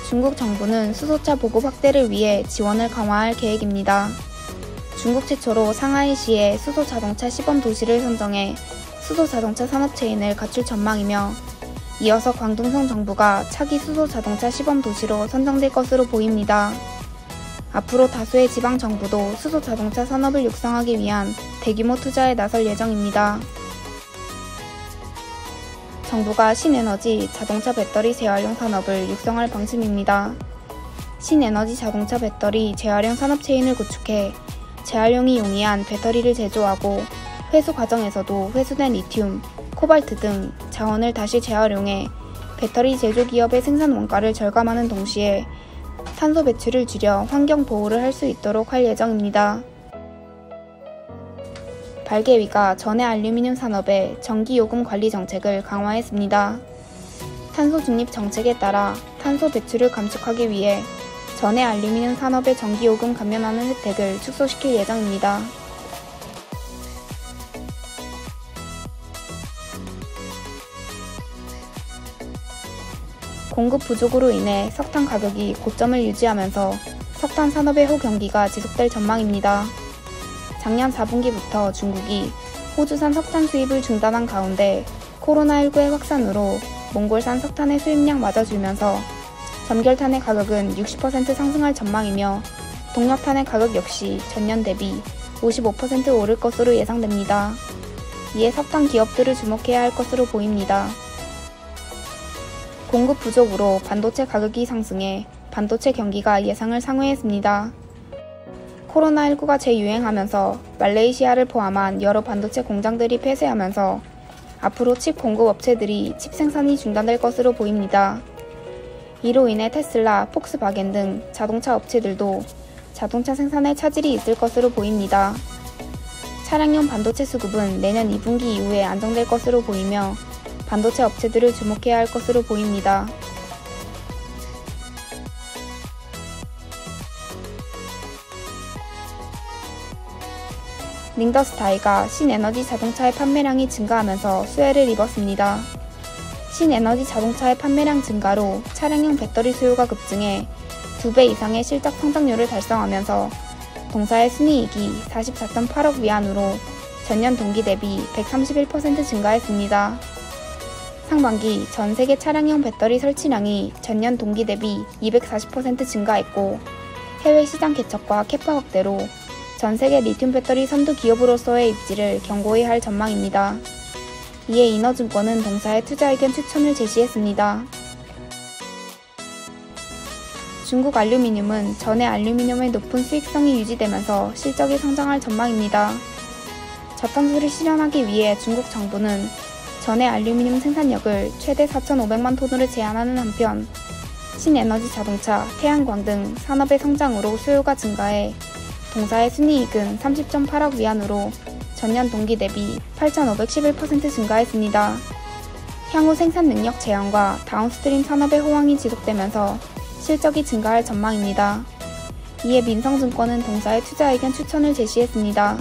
중국 정부는 수소차 보급 확대를 위해 지원을 강화할 계획입니다. 중국 최초로 상하이시에 수소자동차 시범 도시를 선정해 수소자동차 산업체인을 갖출 전망이며, 이어서 광둥성 정부가 차기 수소자동차 시범 도시로 선정될 것으로 보입니다. 앞으로 다수의 지방 정부도 수소자동차 산업을 육성하기 위한 대규모 투자에 나설 예정입니다. 정부가 신에너지 자동차 배터리 재활용 산업을 육성할 방침입니다. 신에너지 자동차 배터리 재활용 산업 체인을 구축해 재활용이 용이한 배터리를 제조하고, 회수 과정에서도 회수된 리튬, 코발트 등 자원을 다시 재활용해 배터리 제조 기업의 생산 원가를 절감하는 동시에 탄소 배출을 줄여 환경 보호를 할 수 있도록 할 예정입니다. 발개위가 전해 알루미늄 산업의 전기요금 관리 정책을 강화했습니다. 탄소 중립 정책에 따라 탄소 배출을 감축하기 위해 전해 알루미늄 산업의 전기요금 감면하는 혜택을 축소시킬 예정입니다. 공급 부족으로 인해 석탄 가격이 고점을 유지하면서 석탄 산업의 호경기가 지속될 전망입니다. 작년 4분기부터 중국이 호주산 석탄 수입을 중단한 가운데 코로나19의 확산으로 몽골산 석탄의 수입량마저 줄면서 점결탄의 가격은 60% 상승할 전망이며, 동력탄의 가격 역시 전년 대비 55% 오를 것으로 예상됩니다. 이에 석탄 기업들을 주목해야 할 것으로 보입니다. 공급 부족으로 반도체 가격이 상승해 반도체 경기가 예상을 상회했습니다. 코로나19가 재유행하면서 말레이시아를 포함한 여러 반도체 공장들이 폐쇄하면서 앞으로 칩 공급 업체들이 칩 생산이 중단될 것으로 보입니다. 이로 인해 테슬라, 폭스바겐 등 자동차 업체들도 자동차 생산에 차질이 있을 것으로 보입니다. 차량용 반도체 수급은 내년 2분기 이후에 안정될 것으로 보이며, 반도체 업체들을 주목해야 할 것으로 보입니다. 링더스타이가 신에너지 자동차의 판매량이 증가하면서 수혜를 입었습니다. 신에너지 자동차의 판매량 증가로 차량용 배터리 수요가 급증해 2배 이상의 실적 성장률을 달성하면서 동사의 순이익이 44.8억 위안으로 전년 동기 대비 131% 증가했습니다. 상반기 전 세계 차량용 배터리 설치량이 전년 동기 대비 240% 증가했고, 해외 시장 개척과 캐파 확대로 전 세계 리튬 배터리 선두 기업으로서의 입지를 견고히 할 전망입니다. 이에 인허증권은 동사의 투자 의견 추천을 제시했습니다. 중국 알루미늄은 전해 알루미늄의 높은 수익성이 유지되면서 실적이 성장할 전망입니다. 저탄소를 실현하기 위해 중국 정부는 전해 알루미늄 생산력을 최대 4,500만 톤으로 제한하는 한편, 신에너지 자동차, 태양광 등 산업의 성장으로 수요가 증가해 동사의 순이익은 30.8억 위안으로 전년 동기 대비 8,511% 증가했습니다. 향후 생산 능력 제한과 다운스트림 산업의 호황이 지속되면서 실적이 증가할 전망입니다. 이에 민성증권은 동사의 투자 의견 추천을 제시했습니다.